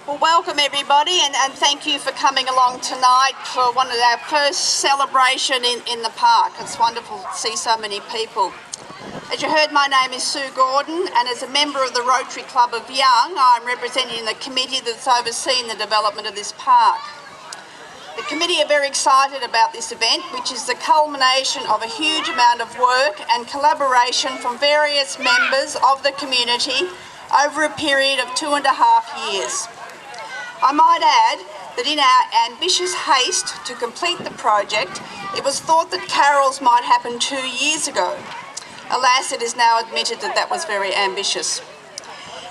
Well, welcome everybody, and thank you for coming along tonight for one of our first celebration in the park. It's wonderful to see so many people. As you heard, my name is Sue Gordon, and as a member of the Rotary Club of Young, I'm representing the committee that's overseeing the development of this park. The committee are very excited about this event, which is the culmination of a huge amount of work and collaboration from various members of the community over a period of 2.5 years. I might add that in our ambitious haste to complete the project, it was thought that carols might happen 2 years ago. Alas, it is now admitted that that was very ambitious.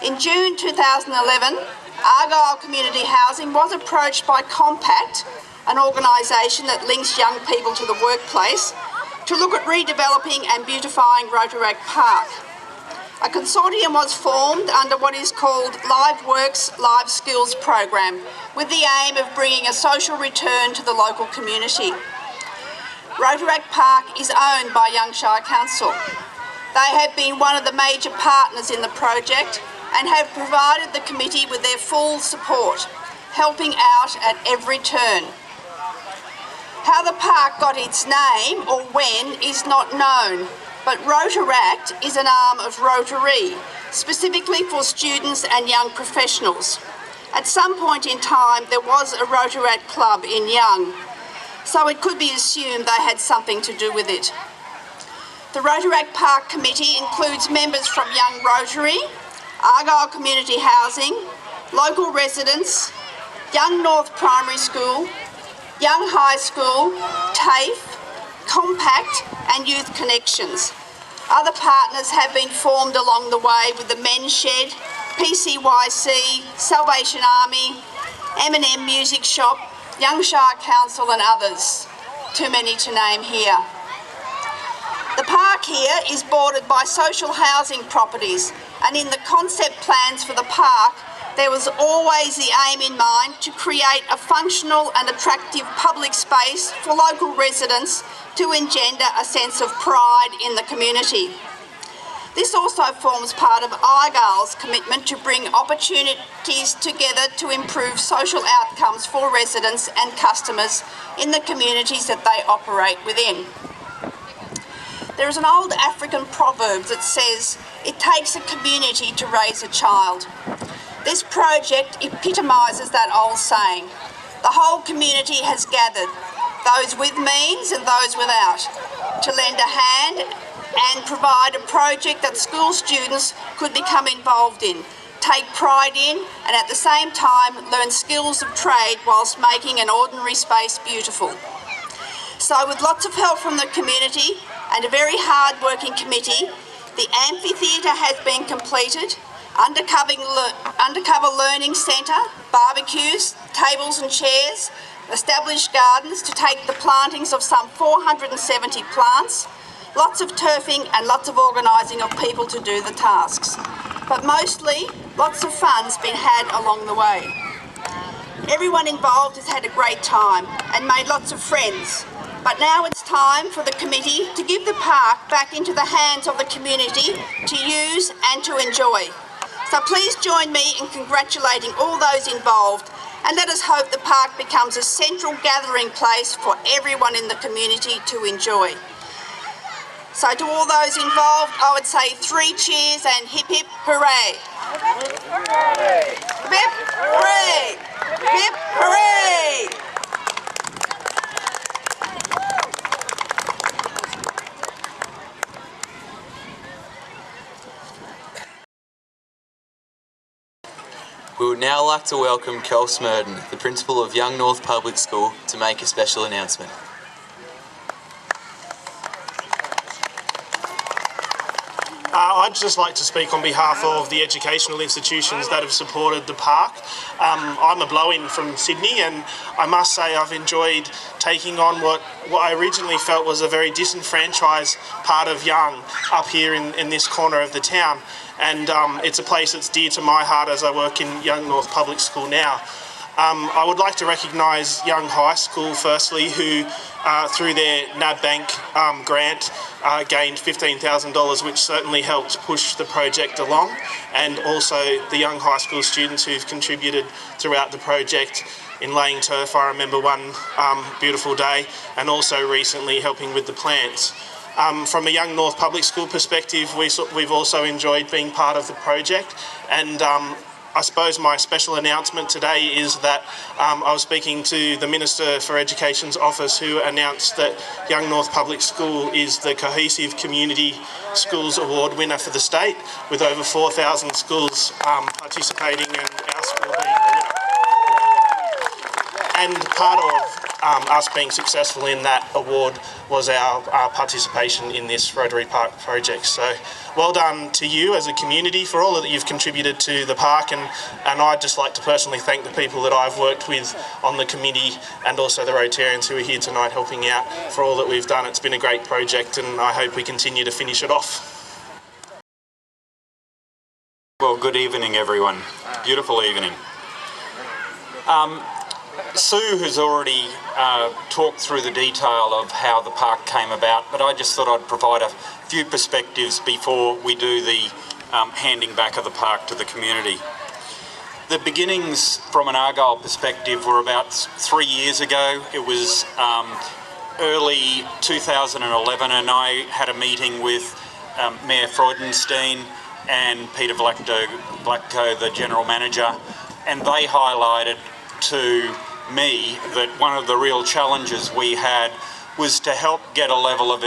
In June 2011, Argyle Community Housing was approached by Compact, an organisation that links young people to the workplace, to look at redeveloping and beautifying Rotaract Park. A consortium was formed under what is called LiveWorks Live Skills Program, with the aim of bringing a social return to the local community. Rotaract Park is owned by Young Shire Council. They have been one of the major partners in the project and have provided the committee with their full support, helping out at every turn. How the park got its name, or when, is not known, but Rotaract is an arm of Rotary, specifically for students and young professionals. At some point in time, there was a Rotaract club in Young, so it could be assumed they had something to do with it. The Rotaract Park Committee includes members from Young Rotary, Argyle Community Housing, local residents, Young North Primary School, Young High School, TAFE, Compact and Youth Connections. Other partners have been formed along the way with the Men's Shed, PCYC, Salvation Army, M&M Music Shop, Young Shire Council and others. Too many to name here. The park here is bordered by social housing properties, and in the concept plans for the park there was always the aim in mind to create a functional and attractive public space for local residents to engender a sense of pride in the community. This also forms part of Argyle's commitment to bring opportunities together to improve social outcomes for residents and customers in the communities that they operate within. There is an old African proverb that says, "It takes a community to raise a child." This project epitomises that old saying. The whole community has gathered, those with means and those without, to lend a hand and provide a project that school students could become involved in, take pride in, and at the same time learn skills of trade whilst making an ordinary space beautiful. So with lots of help from the community and a very hard-working committee, the amphitheatre has been completed, undercover learning centre, barbecues, tables and chairs, established gardens to take the plantings of some 470 plants, lots of turfing and lots of organising of people to do the tasks. But mostly, lots of fun's been had along the way. Everyone involved has had a great time and made lots of friends. But now it's time for the committee to give the park back into the hands of the community to use and to enjoy. So please join me in congratulating all those involved, and let us hope the park becomes a central gathering place for everyone in the community to enjoy. So to all those involved, I would say 3 cheers and hip hip hooray. Hip hooray! Hip hooray! Hip hooray! We would now like to welcome Kel Smurden, the Principal of Young North Public School, to make a special announcement. I'd just like to speak on behalf of the educational institutions that have supported the park. I'm a blow-in from Sydney, and I must say I've enjoyed taking on what I originally felt was a very disenfranchised part of Young up here in this corner of the town. And it's a place that's dear to my heart as I work in Young North Public School now. I would like to recognise Young High School firstly, who through their NAB Bank grant gained $15,000, which certainly helped push the project along, and also the Young High School students who've contributed throughout the project in laying turf. I remember one beautiful day, and also recently helping with the plants. From a Young North Public School perspective, we've also enjoyed being part of the project, and I suppose my special announcement today is that I was speaking to the Minister for Education's office, who announced that Young North Public School is the Cohesive Community Schools Award winner for the state, with over 4,000 schools participating and our school being the winner. And part of us being successful in that award was our participation in this Rotary Park project. So well done to you as a community for all that you've contributed to the park, and I'd just like to personally thank the people that I've worked with on the committee, and also the Rotarians who are here tonight helping out, for all that we've done. It's been a great project, and I hope we continue to finish it off. Well, good evening everyone. Beautiful evening. Sue has already talked through the detail of how the park came about, but I just thought I'd provide a few perspectives before we do the handing back of the park to the community. The beginnings from an Argyle perspective were about 3 years ago. It was early 2011, and I had a meeting with Mayor Freudenstein and Peter Blackco, the General Manager, and they highlighted to me that one of the real challenges we had was to help get a level of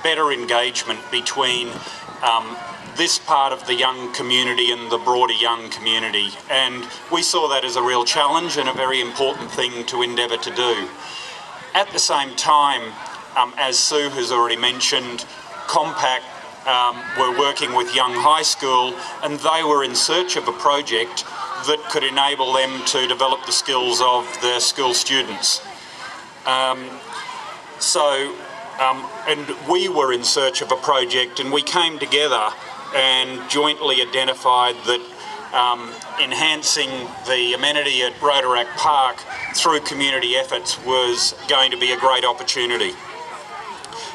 better engagement between this part of the young community and the broader young community, and we saw that as a real challenge and a very important thing to endeavour to do. At the same time, as Sue has already mentioned, Compact were working with Young High School, and they were in search of a project that could enable them to develop the skills of their school students. And we were in search of a project, and we came together and jointly identified that enhancing the amenity at Rotaract Park through community efforts was going to be a great opportunity.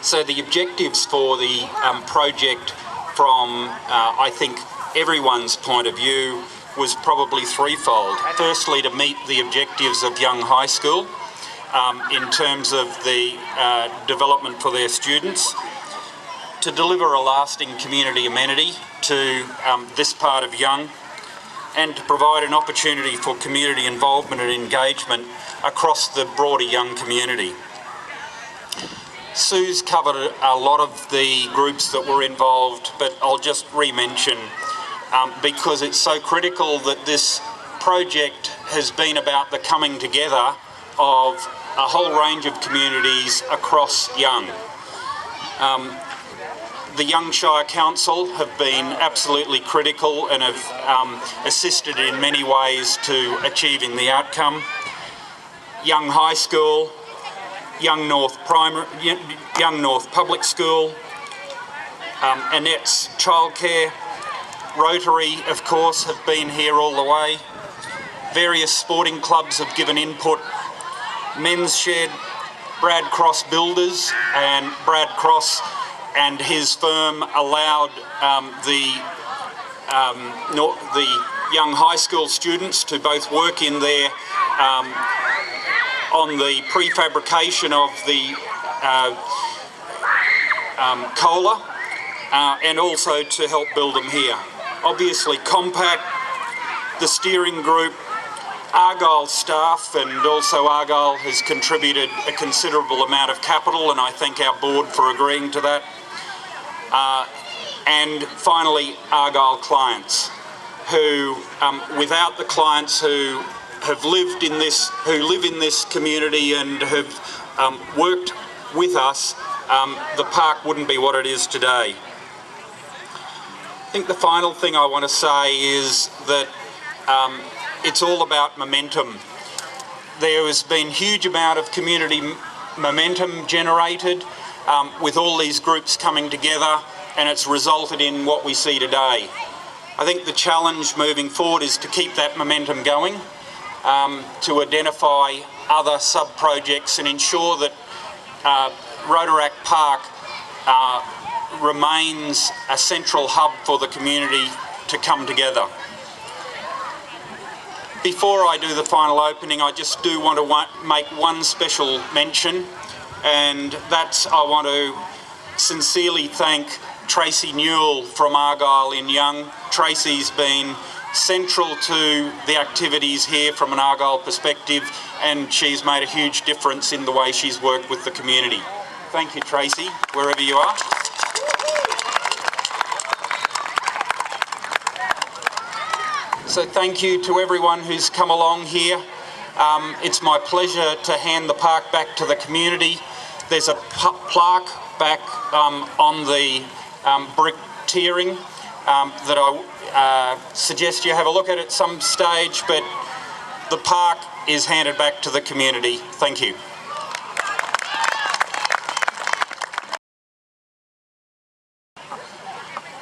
So the objectives for the project from, I think, everyone's point of view was probably threefold. Firstly, to meet the objectives of Young High School in terms of the development for their students, to deliver a lasting community amenity to this part of Young, and to provide an opportunity for community involvement and engagement across the broader Young community. Sue's covered a lot of the groups that were involved, but I'll just re-mention because it's so critical that this project has been about the coming together of a whole range of communities across Young. The Young Shire Council have been absolutely critical and have assisted in many ways to achieving the outcome. Young High School, Young North Public School, Annette's Childcare, Rotary, of course, have been here all the way. Various sporting clubs have given input. Men's Shed, Brad Cross Builders, and Brad Cross and his firm allowed the Young High School students to both work in there on the prefabrication of the cola and also to help build them here. Obviously Compact, the steering group, Argyle staff, and also Argyle has contributed a considerable amount of capital, and I thank our board for agreeing to that. And finally, Argyle clients, who, without the clients who have lived in this, who live in this community and have worked with us, the park wouldn't be what it is today. I think the final thing I want to say is that it's all about momentum. There has been a huge amount of community momentum generated with all these groups coming together, and it's resulted in what we see today. I think the challenge moving forward is to keep that momentum going. to identify other sub-projects and ensure that Rotaract Park remains a central hub for the community to come together. Before I do the final opening, I just do want to make one special mention, and that's I want to sincerely thank Tracy Newell from Argyle in Young. Tracy's been central to the activities here from an Argyle perspective, and she's made a huge difference in the way she's worked with the community. Thank you, Tracy, wherever you are. So thank you to everyone who's come along here. It's my pleasure to hand the park back to the community. There's a plaque back on the brick tiering that I suggest you have a look at some stage, but the park is handed back to the community. Thank you.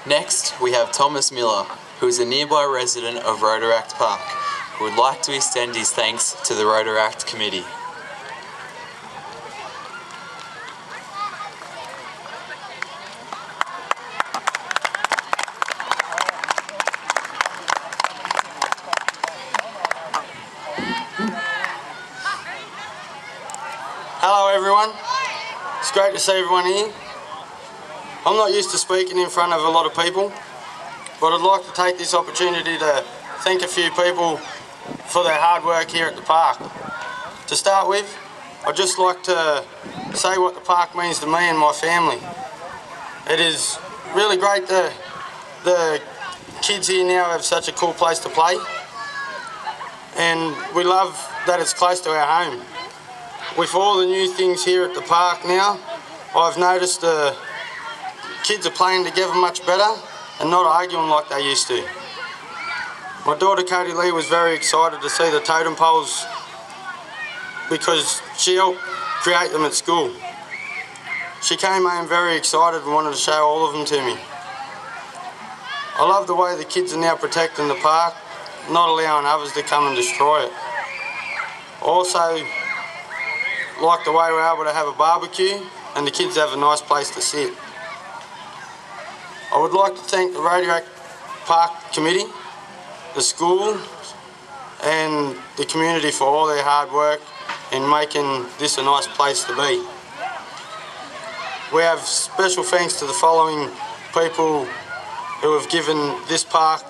Next, we have Thomas Miller, who is a nearby resident of Rotaract Park, who would like to extend his thanks to the Rotaract Committee. Hello everyone, it's great to see everyone here. I'm not used to speaking in front of a lot of people, but I'd like to take this opportunity to thank a few people for their hard work here at the park. To start with, I'd just like to say what the park means to me and my family. It is really great that the kids here now have such a cool place to play, and we love that it's close to our home. With all the new things here at the park now, I've noticed the kids are playing together much better and not arguing like they used to. My daughter Cody Lee was very excited to see the totem poles because she helped create them at school. She came home very excited and wanted to show all of them to me. I love the way the kids are now protecting the park, not allowing others to come and destroy it. Also, like the way we're able to have a barbecue and the kids have a nice place to sit. I would like to thank the Rotaract Park Committee, the school and the community for all their hard work in making this a nice place to be. We have special thanks to the following people who have given this park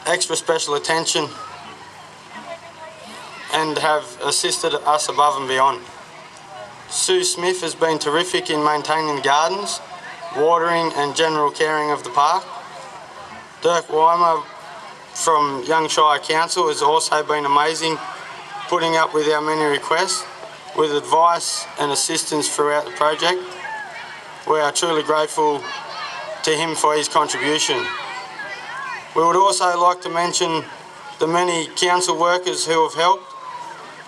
extra special attention and have assisted us above and beyond. Sue Smith has been terrific in maintaining the gardens, watering and general caring of the park. Dirk Weimer from Young Shire Council has also been amazing, putting up with our many requests, with advice and assistance throughout the project. We are truly grateful to him for his contribution. We would also like to mention the many council workers who have helped,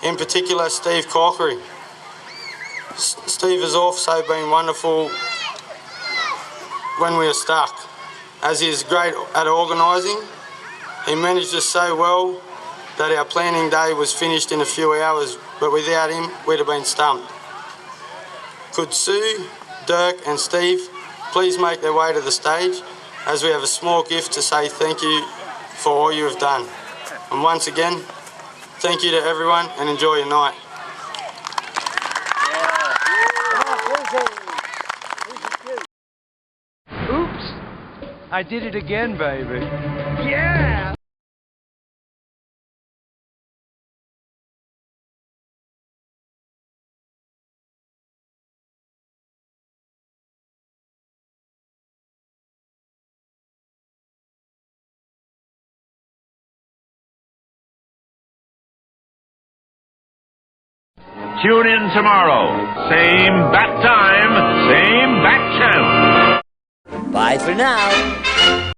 in particular Steve Corkery. Steve has also been wonderful when we are stuck, as he is great at organising. He managed us so well that our planning day was finished in a few hours, but without him we'd have been stumped. Could Sue, Dirk and Steve please make their way to the stage, as we have a small gift to say thank you for all you have done. And once again, thank you to everyone and enjoy your night. Oops! I did it again, baby. Yeah! Tune in tomorrow. Same bat time, same bat channel. Bye for now.